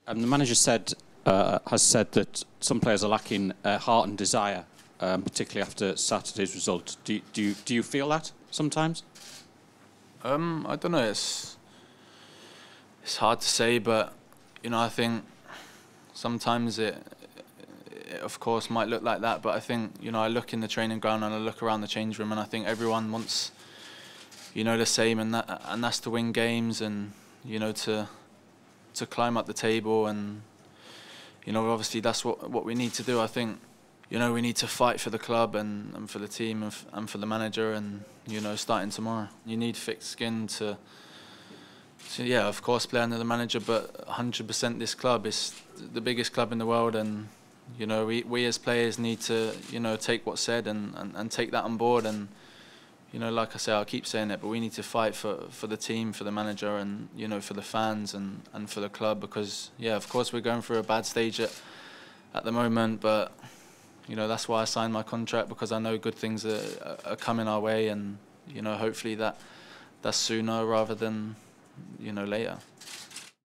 The manager has said that some players are lacking heart and desire, particularly after Saturday's result. Do you feel that sometimes? I don't know. It's hard to say, but I think sometimes it of course might look like that. But I think I look in the training ground and I look around the change room, and I think everyone wants the same, and that's to win games and to climb up the table, and obviously that's what we need to do. I think we need to fight for the club and for the team and for the manager, and starting tomorrow. You need thick skin to yeah, of course play under the manager, but 100% this club is the biggest club in the world, and we as players need to take what's said and take that on board, and like I say, I'll keep saying it, but we need to fight for the team, for the manager, and for the fans and for the club, because yeah, of course we're going through a bad stage at the moment, but that's why I signed my contract, because I know good things are coming our way, and hopefully that's sooner rather than later.